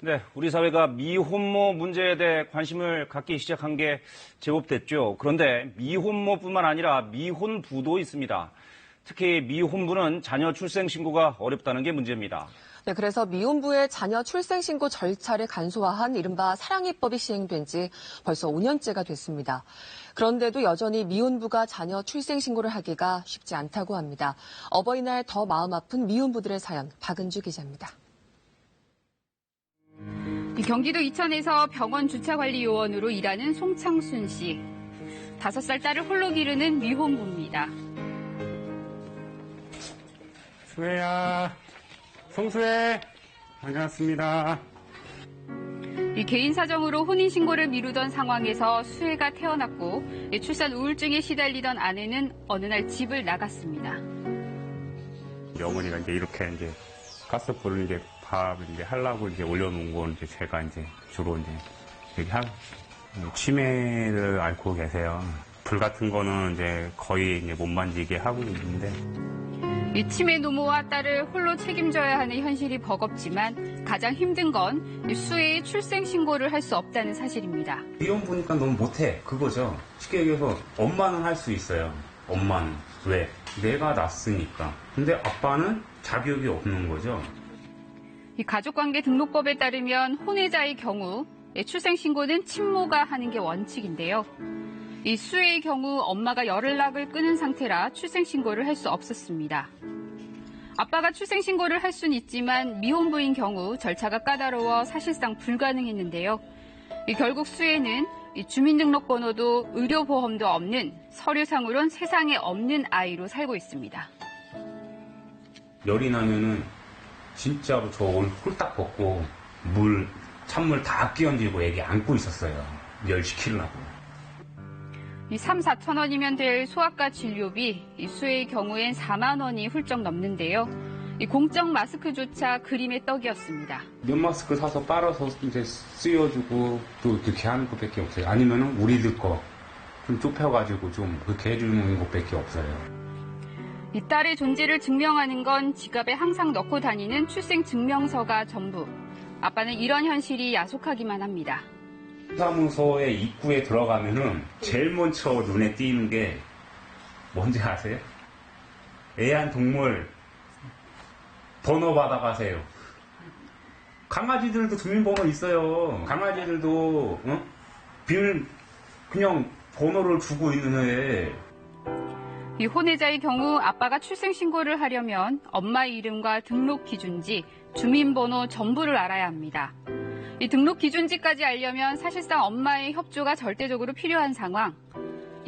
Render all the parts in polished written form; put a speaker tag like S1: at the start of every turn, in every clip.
S1: 네, 우리 사회가 미혼모 문제에 대해 관심을 갖기 시작한 게 제법 됐죠. 그런데 미혼모뿐만 아니라 미혼부도 있습니다. 특히 미혼부는 자녀 출생 신고가 어렵다는 게 문제입니다.
S2: 네, 그래서 미혼부의 자녀 출생 신고 절차를 간소화한 이른바 사랑이법이 시행된 지 벌써 5년째가 됐습니다. 그런데도 여전히 미혼부가 자녀 출생 신고를 하기가 쉽지 않다고 합니다. 어버이날 더 마음 아픈 미혼부들의 사연, 박은주 기자입니다.
S3: 경기도 이천에서 병원 주차관리 요원으로 일하는 송창순 씨. 5살 딸을 홀로 기르는 미혼부입니다.
S4: 수혜야, 송수혜, 반갑습니다.
S3: 개인 사정으로 혼인신고를 미루던 상황에서 수혜가 태어났고 출산 우울증에 시달리던 아내는 어느 날 집을 나갔습니다.
S4: 어머니가 이렇게 가스불을 밥 하려고 올려놓은 건 제가 주로 여기 치매를 앓고 계세요. 불 같은 거는 거의 못 만지게 하고 있는데.
S3: 이 치매 노모와 딸을 홀로 책임져야 하는 현실이 버겁지만 가장 힘든 건 수혜의 출생 신고를 할 수 없다는 사실입니다.
S4: 미혼부니까 너무 못해. 그거죠. 쉽게 얘기해서 엄마는 할 수 있어요. 엄마는. 왜? 내가 낳았으니까. 근데 아빠는 자격이 없는 거죠.
S3: 이 가족관계 등록법에 따르면 혼외자의 경우 출생 신고는 친모가 하는 게 원칙인데요. 이 수혜의 경우 엄마가 열흘락을 끊은 상태라 출생 신고를 할 수 없었습니다. 아빠가 출생 신고를 할 수는 있지만 미혼부인 경우 절차가 까다로워 사실상 불가능했는데요. 결국 수혜는 주민등록번호도 의료보험도 없는 서류상으론 세상에 없는 아이로 살고 있습니다.
S4: 열이 나면은 진짜로 저 옷 홀딱 벗고 찬물 다 끼얹고 애기 안고 있었어요. 열 시키려고.
S3: 3, 4천 원이면 될 소아과 진료비, 수혜의 경우엔 4만 원이 훌쩍 넘는데요. 공적 마스크조차 그림의 떡이었습니다.
S4: 면 마스크 사서 빨아서 쓰여주고 또 그렇게 하는 것밖에 없어요. 아니면은 우리들 거 좀 좁혀가지고 좀 그렇게 해주는 것밖에 없어요.
S3: 이 딸의 존재를 증명하는 건 지갑에 항상 넣고 다니는 출생증명서가 전부. 아빠는 이런 현실이 야속하기만 합니다.
S4: 사무소의 입구에 들어가면은 제일 먼저 눈에 띄는 게 뭔지 아세요? 애완동물 번호 받아가세요. 강아지들도 주민번호 있어요. 강아지들도 비밀 그냥 번호를 주고 있는 애.
S3: 이 혼외자의 경우 아빠가 출생신고를 하려면 엄마 이름과 등록 기준지, 주민번호 전부를 알아야 합니다. 이 등록 기준지까지 알려면 사실상 엄마의 협조가 절대적으로 필요한 상황.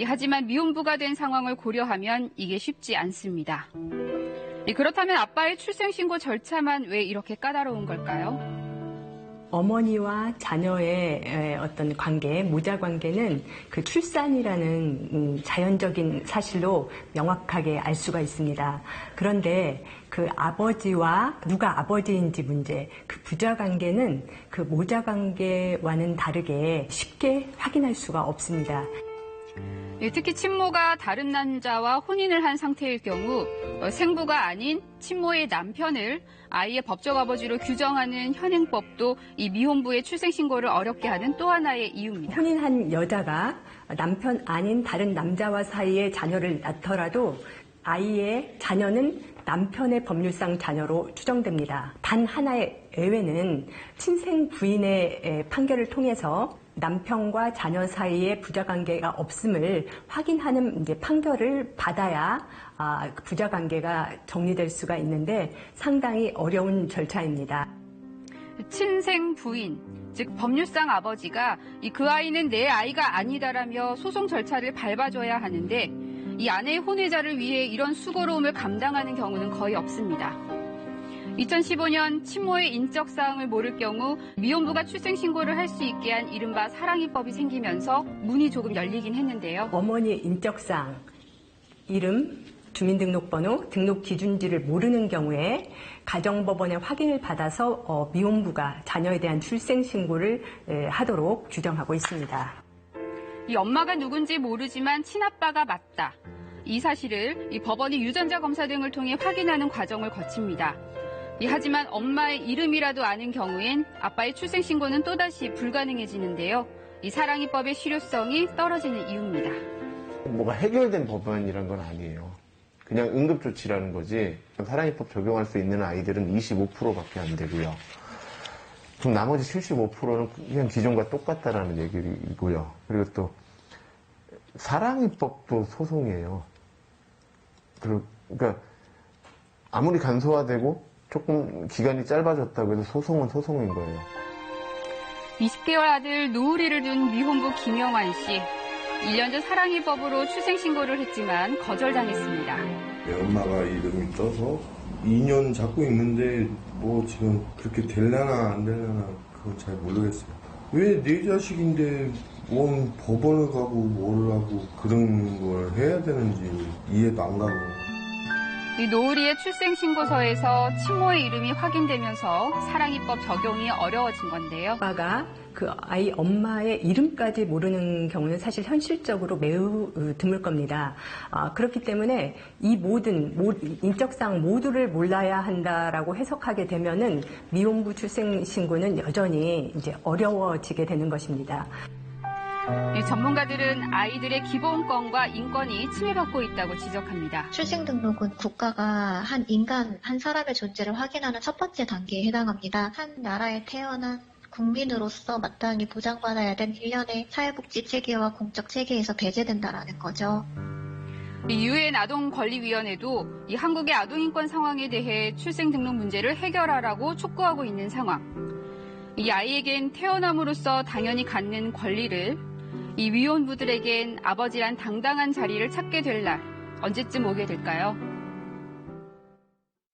S3: 하지만 미혼부가 된 상황을 고려하면 이게 쉽지 않습니다. 그렇다면 아빠의 출생신고 절차만 왜 이렇게 까다로운 걸까요?
S5: 어머니와 자녀의 어떤 관계, 모자 관계는 그 출산이라는 자연적인 사실로 명확하게 알 수가 있습니다. 그런데 그 아버지와 누가 아버지인지 문제, 그 부자 관계는 그 모자 관계와는 다르게 쉽게 확인할 수가 없습니다.
S3: 특히 친모가 다른 남자와 혼인을 한 상태일 경우 생부가 아닌 친모의 남편을 아이의 법적 아버지로 규정하는 현행법도 이 미혼부의 출생신고를 어렵게 하는 또 하나의 이유입니다.
S5: 혼인한 여자가 남편 아닌 다른 남자와 사이에 자녀를 낳더라도 아이의 자녀는 남편의 법률상 자녀로 추정됩니다. 단 하나의 예외는 친생 부인의 판결을 통해서 남편과 자녀 사이에 부자관계가 없음을 확인하는 판결을 받아야 부자관계가 정리될 수가 있는데 상당히 어려운 절차입니다.
S3: 친생 부인, 즉 법률상 아버지가 그 아이는 내 아이가 아니다라며 소송 절차를 밟아줘야 하는데 이 아내의 혼외자를 위해 이런 수고로움을 감당하는 경우는 거의 없습니다. 2015년 친모의 인적 사항을 모를 경우 미혼부가 출생신고를 할 수 있게 한 이른바 사랑이법이 생기면서 문이 조금 열리긴 했는데요.
S5: 어머니의 인적사항, 이름, 주민등록번호, 등록 기준지를 모르는 경우에 가정법원의 확인을 받아서 미혼부가 자녀에 대한 출생신고를 하도록 규정하고 있습니다.
S3: 이 엄마가 누군지 모르지만 친아빠가 맞다. 이 사실을 이 법원이 유전자 검사 등을 통해 확인하는 과정을 거칩니다. 하지만 엄마의 이름이라도 아는 경우엔 아빠의 출생신고는 또다시 불가능해지는데요. 이 사랑이법의 실효성이 떨어지는 이유입니다.
S6: 뭐가 해결된 법안이란 건 아니에요. 그냥 응급조치라는 거지. 사랑이법 적용할 수 있는 아이들은 25%밖에 안 되고요. 그럼 나머지 75%는 그냥 기존과 똑같다라는 얘기이고요. 그리고 또 사랑이법도 소송이에요. 그러니까 아무리 간소화되고 조금 기간이 짧아졌다고 해서 소송은 소송인 거예요.
S3: 20개월 아들 노을이를 둔 미혼부 김영환 씨. 1년 전 사랑이법으로 출생신고를 했지만 거절당했습니다.
S7: 내 엄마가 이름이 떠서 2년 잡고 있는데 뭐 지금 그렇게 될려나 안 될려나 그건 잘 모르겠어요. 왜 내 자식인데 뭔 법원을 가고 뭘 하고 그런 걸 해야 되는지 이해도 안 가고.
S3: 이 노을이의 출생신고서에서 친모의 이름이 확인되면서 사랑이법 적용이 어려워진 건데요.
S5: 아빠가 그 아이 엄마의 이름까지 모르는 경우는 사실 현실적으로 매우 드물 겁니다. 그렇기 때문에 이 모든 인적사항 모두를 몰라야 한다라고 해석하게 되면은 미혼부 출생신고는 여전히 이제 어려워지게 되는 것입니다.
S3: 이 전문가들은 아이들의 기본권과 인권이 침해받고 있다고 지적합니다.
S8: 출생등록은 국가가 한 인간, 한 사람의 존재를 확인하는 첫 번째 단계에 해당합니다. 한 나라에 태어난 국민으로서 마땅히 보장받아야 될 일련의 사회복지 체계와 공적 체계에서 배제된다라는 거죠.
S3: 이 유엔 아동권리위원회도 이 한국의 아동인권 상황에 대해 출생등록 문제를 해결하라고 촉구하고 있는 상황. 이 아이에겐 태어남으로써 당연히 갖는 권리를, 이 위혼부들에겐 아버지란 당당한 자리를 찾게 될 날 언제쯤 오게 될까요?